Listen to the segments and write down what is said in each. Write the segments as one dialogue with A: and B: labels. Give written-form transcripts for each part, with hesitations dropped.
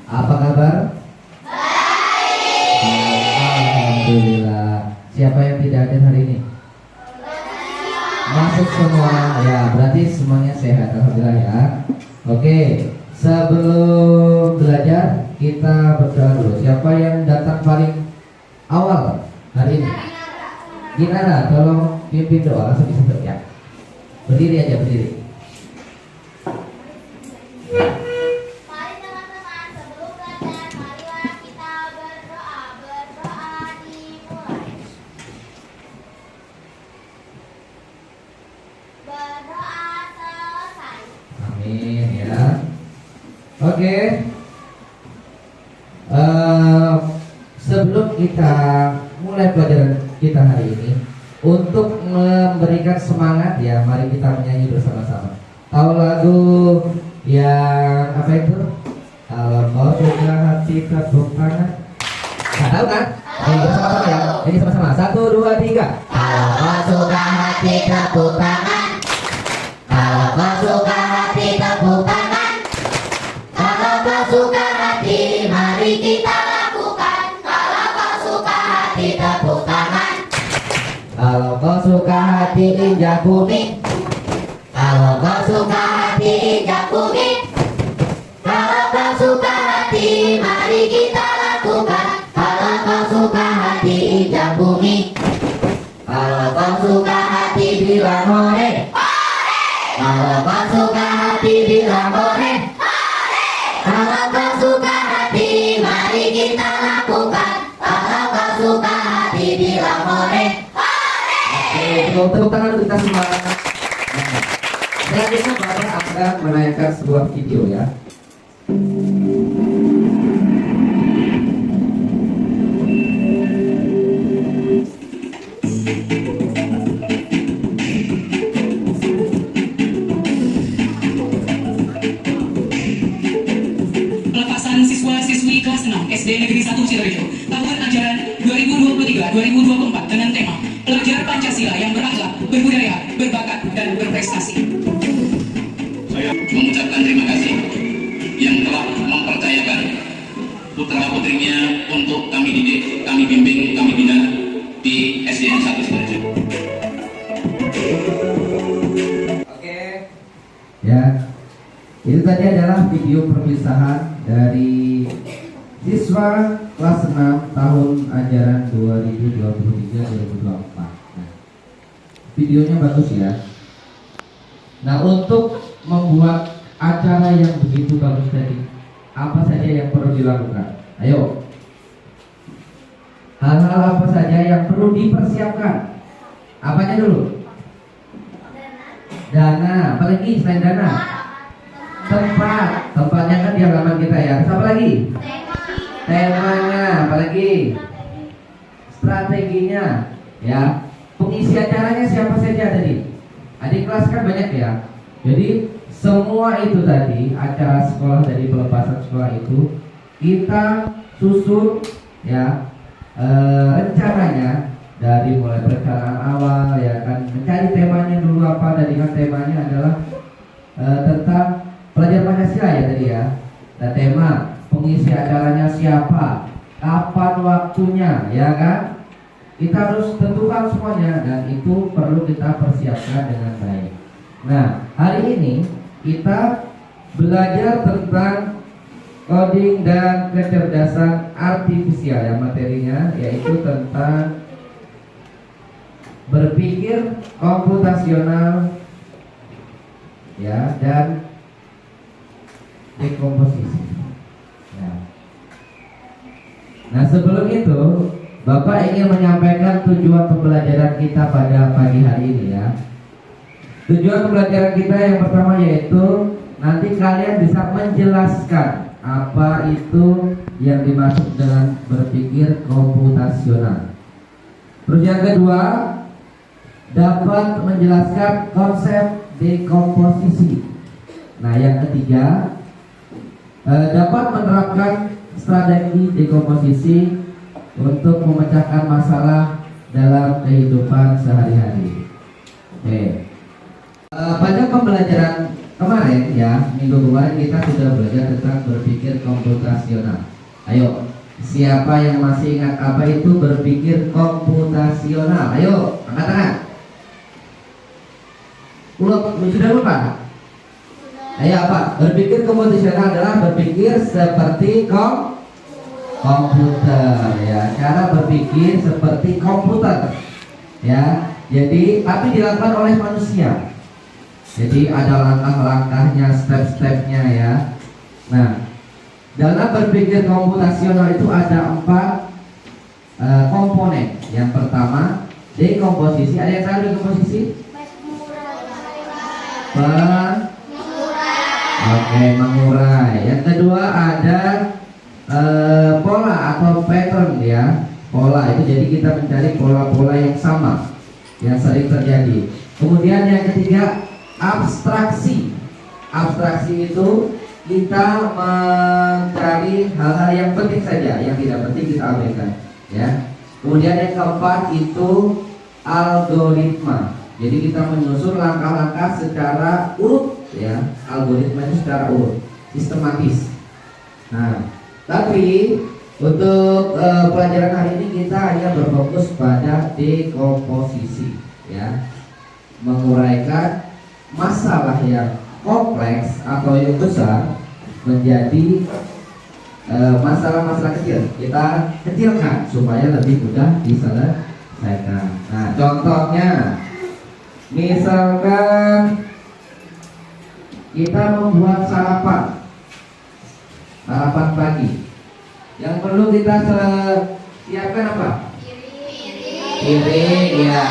A: Apa kabar? Alhamdulillah. Siapa yang tidak hadir hari ini? Masuk semua. Ya, berarti semuanya sehat. Alhamdulillah ya. Oke, sebelum belajar kita berdoa dulu. Siapa yang datang paling awal hari ini? Ginara, tolong pimpin doa langsung di situ ya. Berdiri aja, berdiri.
B: Mari teman-teman, sebelum belajar, marilah kita berdoa. Berdoa dimulai. Berdoa selesai.
A: Amin ya. Oke. Sebelum kita mulai pelajaran kita hari ini, untuk memberikan semangat ya, mari kita menyanyi bersama-sama. Tahu lagu yang apa itu? Kalau kau suka hati tepuk tangan. Nah, tahu kan? Bersama-sama ya. Jadi sama-sama. 1, 2, 3.
B: Kalau kau suka hati tepuk tangan. Kalau kau suka hati tepuk tangan. Kalau kau suka hati, mari kita lakukan. Kalau kau suka hati tepuk tangan.
A: Kalau kau suka hati injak bumi.
B: Kalau kau suka hati injak bumi. Kalau kau suka hati, mari kita lakukan. Kalau kau suka hati injak bumi. Kalau kau suka hati bilang hore. Kalau kau suka hati bilang hore. Kalau kau suka hati, mari kita lakukan. Kalau kau suka hati bilang hore.
A: Tepuk tangan untuk kita semua. Selanjutnya Bapak akan menayangkan sebuah video ya.
C: Pelepasan siswa-siswi kelas 6 SD Negeri 1 Sidoarjo tahun ajaran 2023-2024 dengan tema Pelajar Pancasila yang berakhlak, berbudaya, berbakat, dan berprestasi.
D: Saya mengucapkan terima kasih yang telah mempercayakan putra-putrinya untuk kami didik, kami bimbing, kami bina di SDN 1 Sidoarjo.
A: Oke. Ya. Itu tadi adalah video perpisahan dari siswa kelas 6 tahun ajaran 2023-2024. Nah, videonya bagus ya. Nah, untuk membuat acara yang begitu bagus tadi, apa saja yang perlu dilakukan? Ayo. Hal-hal apa saja yang perlu dipersiapkan? Apanya dulu? Dana. Apalagi selain dana? Tempatnya kan di halaman kita ya. Terus apa lagi? Temanya, apalagi? Strateginya, ya. Pengisi acaranya siapa saja tadi? Adik kelas kan banyak ya. Jadi semua itu tadi acara sekolah dari pelepasan sekolah itu kita susun ya, rencananya dari mulai perencanaan awal ya kan, mencari temanya dulu apa. Tadi kan temanya adalah tentang pelajar Pancasila ya tadi ya. Dan tema pengisi acaranya siapa, kapan waktunya ya kan. Kita harus tentukan semuanya dan itu perlu kita persiapkan dengan baik. Nah, hari ini kita belajar tentang coding dan kecerdasan artifisial ya, materinya yaitu tentang berpikir komputasional ya dan dekomposisi. Ya. Nah, sebelum itu Bapak ingin menyampaikan tujuan pembelajaran kita pada pagi hari ini ya. Tujuan pembelajaran kita yang pertama yaitu nanti kalian bisa menjelaskan apa itu yang dimaksud dengan berpikir komputasional. Terus yang kedua, dapat menjelaskan konsep dekomposisi. Nah, yang ketiga, dapat menerapkan strategi dekomposisi untuk memecahkan masalah dalam kehidupan sehari-hari. Oke. Pada pembelajaran kemarin ya, minggu kemarin kita sudah belajar tentang berpikir komputasional. Ayo, siapa yang masih ingat apa itu berpikir komputasional? Ayo, angkat tangan. Sudah lupa? Ayo apa? Berpikir komputasional adalah berpikir seperti komputer ya, cara berpikir seperti komputer ya. Jadi tapi dilakukan oleh manusia. Jadi ada langkah-langkahnya, step-stepnya ya. Nah, dalam berpikir komputasional itu ada 4 komponen. Yang pertama dekomposisi. Ada yang tahu dekomposisi? Oke, mengurai. Yang kedua ada pola atau pattern ya. Pola itu jadi kita mencari pola-pola yang sama yang sering terjadi. Kemudian yang ketiga abstraksi. Abstraksi itu kita mencari hal-hal yang penting saja, yang tidak penting kita abaikan ya. Kemudian yang keempat itu algoritma. Jadi kita menyusun langkah-langkah secara urut ya. Algoritma itu secara urut, sistematis. Nah, tapi untuk pelajaran hari ini kita hanya berfokus pada dekomposisi ya. Menguraikan masalah yang kompleks atau yang besar menjadi masalah-masalah kecil. Kita kecilkan supaya lebih mudah diselesaikan. Nah, contohnya misalkan kita membuat sarapan pagi. Yang perlu kita siapkan apa? Piring ya.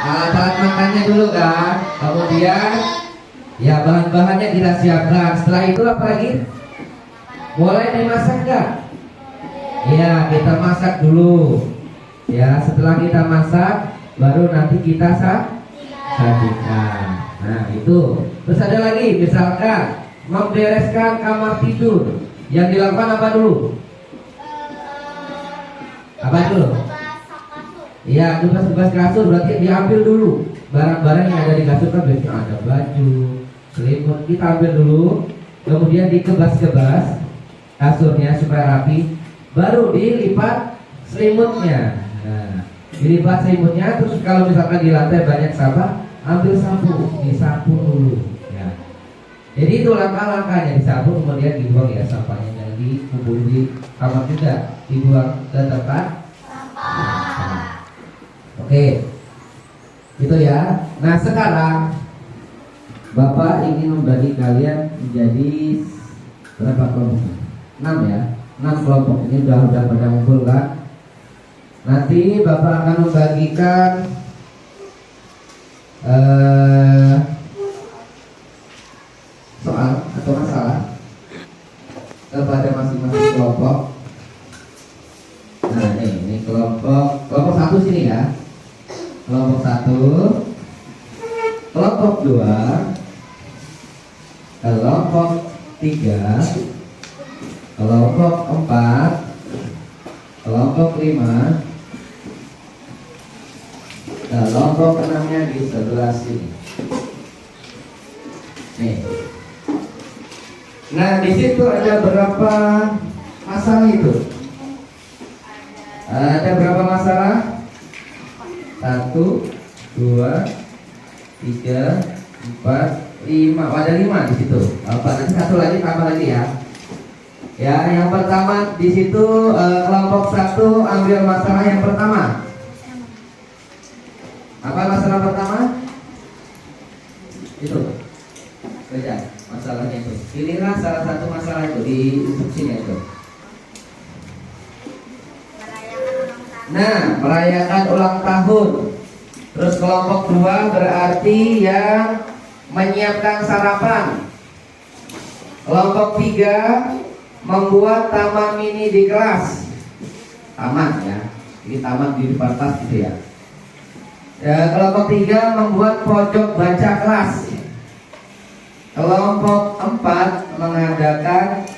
A: Alat-alat makannya dulu kan. Kemudian ya bahan-bahannya kita siapkan. Setelah itu apa lagi? Boleh dimasak nggak? Ya, kita masak dulu. Ya, setelah kita masak baru nanti kita sajikan. Nah, itu. Terus ada lagi misalkan membereskan kamar tidur. Yang dilakukan apa dulu? Apa dulu? Iya, tugas-tugas kasur berarti diambil dulu. Barang-barang yang ada di kasur kan biasanya ada baju, selimut, kita ambil dulu. Kemudian dikebas-kebas kasurnya supaya rapi. Baru dilipat selimutnya. Nah, dilipat selimutnya. Terus kalau misalkan di lantai banyak sampah, ambil sapu, disapu dulu ya. Jadi itu langkah-langkahnya, disapu kemudian dibuang ya sampahnya. Yang dikumpul di kamar juga dibuang ke tempat sampah. Oke, itu ya. Nah, sekarang Bapak ingin membagi kalian menjadi berapa kelompok? 6 ya, 6 kelompok. Ini udah pada ngumpul kan? Nanti Bapak akan membagikan soal atau masalah kepada masing-masing kelompok. Nah, ini kelompok 1 sini ya. Kelompok 1, kelompok 2, kelompok 3, kelompok 4, kelompok 5, kelompok 6-nya di sebelah sini. Nih. Nah, di situ ada berapa masalah itu? Ada berapa masalah? 1, 2, 3, 4, 5. Oh, ada 5 di situ. Nanti 1 lagi tambah lagi ya. Ya, yang pertama di situ kelompok 1 ambil masalah yang pertama. Apa masalah pertama? Itu. Baca masalahnya itu. Pilihlah salah satu masalah itu di instruksinya itu. Nah, merayakan ulang tahun. Terus kelompok 2 berarti yang menyiapkan sarapan. Kelompok 3 membuat taman mini di kelas. Taman ya. Ini taman di depan kelas gitu ya. Kelompok 3 membuat pojok baca kelas. Kelompok 4 mengadakan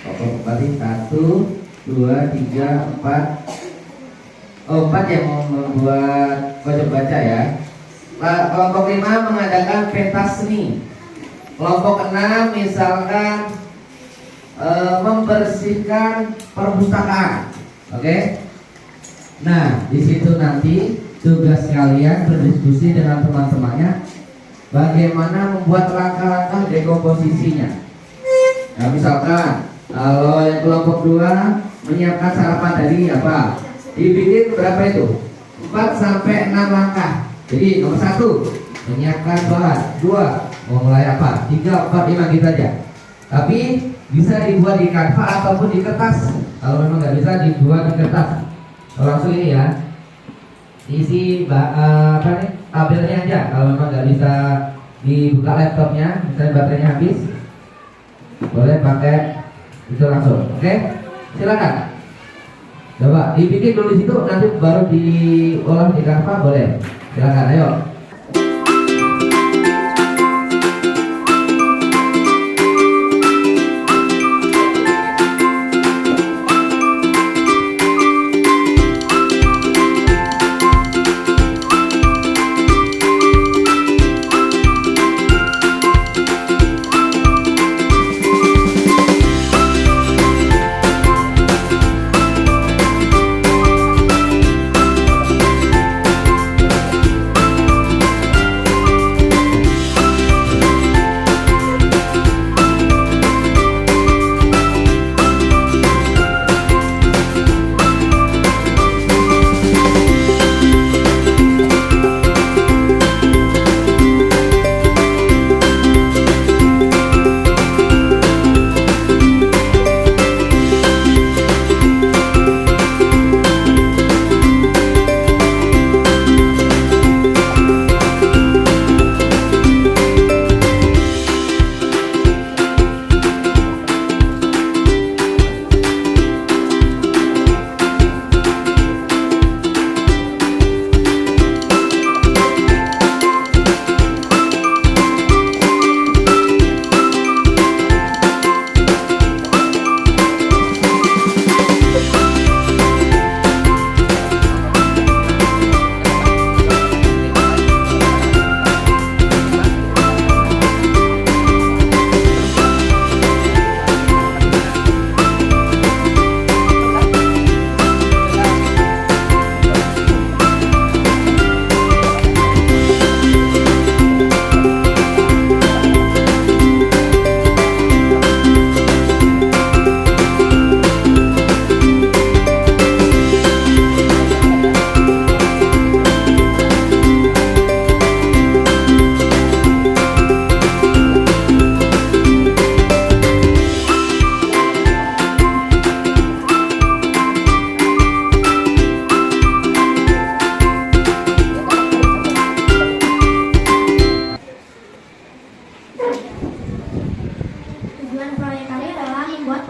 A: kelompok 4 1, 2, 3, 4. 4 yang membuat pojok baca ya. Kelompok 5 mengadakan pentas seni. Kelompok 6 misalkan membersihkan perpustakaan. Oke. Nah, di situ nanti tugas kalian berdiskusi dengan teman-temannya bagaimana membuat langkah-langkah dekomposisinya. Nah, misalkan kalau yang kelompok 2 menyiapkan sarapan tadi apa? Dibikin berapa itu? 4 sampai 6 langkah. Jadi nomor 1 menyiapkan bahan, 2 mau mulai apa? 3, 4, 5 gitu aja. Tapi bisa dibuat di Canva ataupun di kertas. Kalau memang nggak bisa dibuat di kertas. Langsung ini ya. Isi tabelnya aja. Kalau memang nggak bisa dibuka laptopnya, misalnya baterainya habis, boleh pakai itu langsung. Oke? Silakan. Coba dibikin dulu situ, nanti baru diolah di Canva, boleh. Silakan, ayo.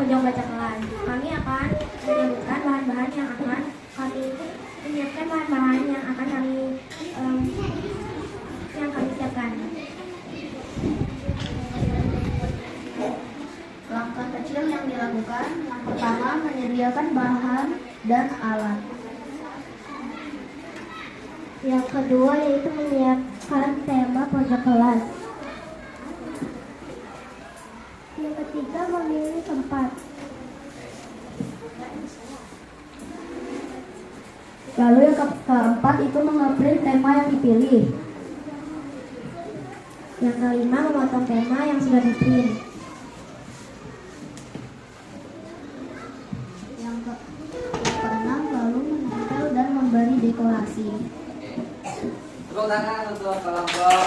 E: pojok baca kelas. Kami akan menyebutkan bahan-bahan yang akan kami menyiapkan bahan-bahan yang akan kami siapkan.
B: Langkah kecil yang dilakukan, yang pertama menyediakan bahan dan alat.
E: Yang kedua yaitu menyiapkan tema pojok kelas. Yang ketiga memilih tempat.
B: Lalu yang keempat itu mengeprint tema yang dipilih.
E: Yang kelima memotong tema yang sudah diprint.
B: Yang keenam lalu menempel dan memberi dekorasi.
A: Tepuk tangan untuk kelompok.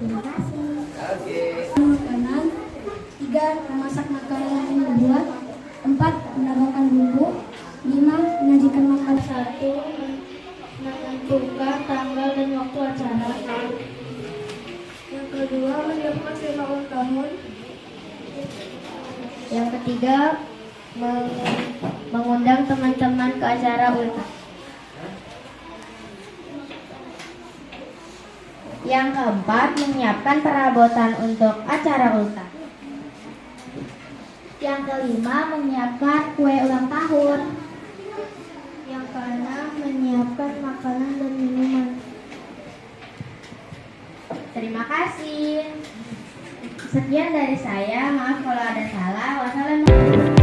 E: Terima kasih.
A: Oke.
E: Makanan. 3. Memasak makanan yang dibuat. 4. Menambahkan bumbu. 5. Menyajikan makanan. 1. Menentukan tanggal dan waktu acara. Yang kedua menyiapkan tema ulang tahun.
B: Yang ketiga mengundang teman-teman ke acara ultah. Yang keempat menyiapkan perabotan untuk acara ultah.
E: Yang kelima menyiapkan kue ulang tahun. Yang menyiapkan makanan dan minuman.
B: Terima kasih. Sekian dari saya. Maaf kalau ada salah. Wassalamualaikum.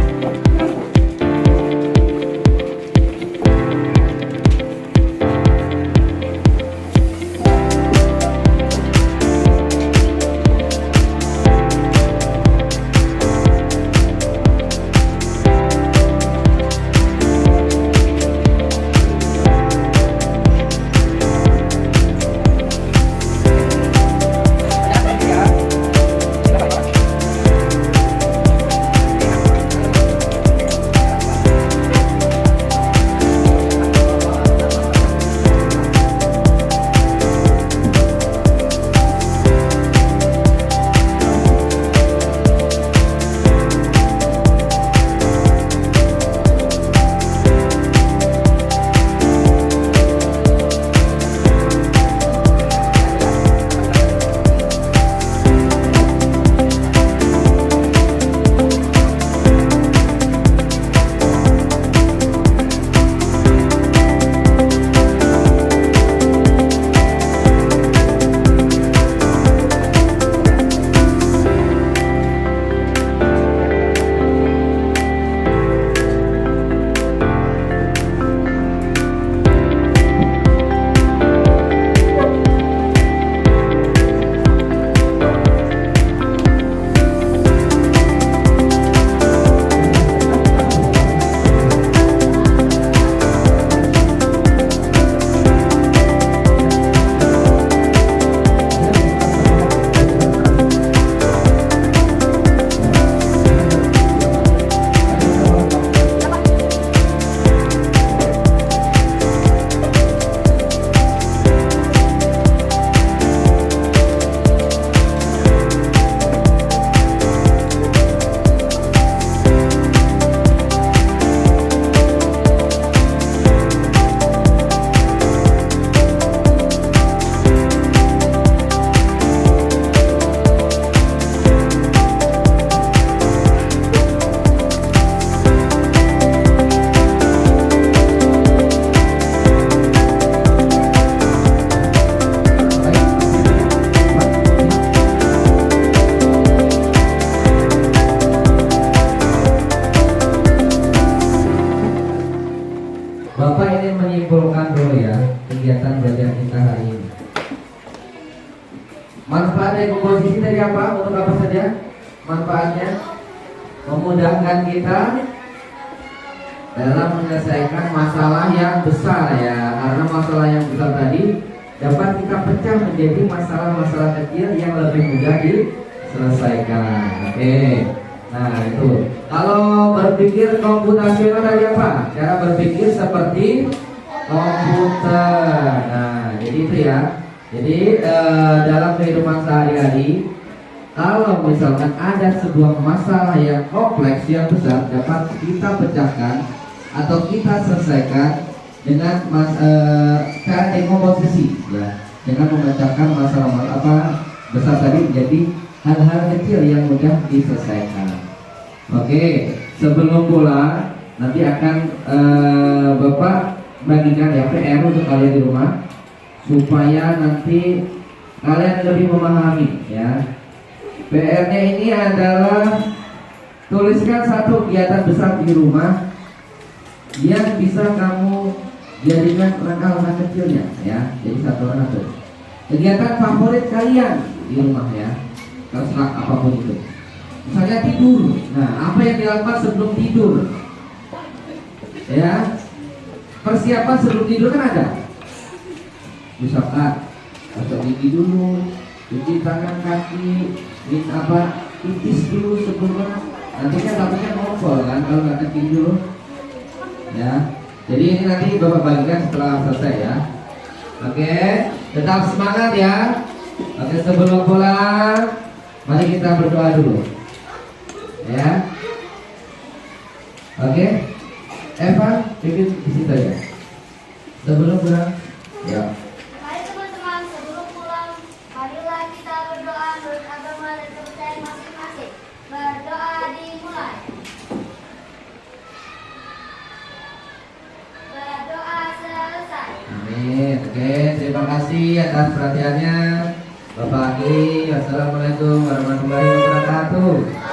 A: Bapak ingin menyimpulkan dulu ya kegiatan belajar kita hari ini. Manfaat dari komposisi tadi apa? Untuk apa saja? Manfaatnya memudahkan kita dalam menyelesaikan masalah yang besar ya. Karena masalah yang besar tadi dapat kita pecah menjadi masalah-masalah kecil yang lebih mudah diselesaikan. Oke. Nah itu. Kalau berpikir komputasional tadi apa? Cara berpikir seperti komputer. Nah, jadi itu ya. Jadi dalam kehidupan sehari-hari, kalau misalkan ada sebuah masalah yang kompleks yang besar dapat kita pecahkan atau kita selesaikan dengan cara dekomposisi ya, dengan memecahkan masalah apa besar tadi menjadi hal-hal kecil yang mudah diselesaikan. Oke, sebelum pulang nanti akan Bapak bagikan ya PR untuk kalian di rumah supaya nanti kalian lebih memahami ya. PR-nya ini adalah tuliskan satu kegiatan besar di rumah yang bisa kamu jadikan langkah-langkah kecilnya ya. Jadi satu satu. Kegiatan favorit kalian di rumah ya. Terserah apapun itu. Misalnya tidur. Nah, apa yang dilakukan sebelum tidur? Ya. Persiapan sebelum tidur kan ada. Misalkan gosok gigi dulu, cuci tangan kaki, pipis dulu sebelum. Nanti kan takutnya ngompol kan kalau nggak kencing dulu. Ya. Jadi ini nanti Bapak bagikan setelah selesai ya. Oke, tetap semangat ya. Oke, sebelum pulang mari kita berdoa dulu. Ya. Oke. Eva, bikin di situ ya. Sebelum pulang. Ya.
E: Mari teman-teman, sebelum pulang, marilah kita berdoa menurut agama dan kepercayaan masing-masing. Berdoa dimulai. Berdoa selesai.
A: Amin. Oke, terima kasih atas perhatiannya. Bapak Aki, wassalamualaikum warahmatullahi wabarakatuh.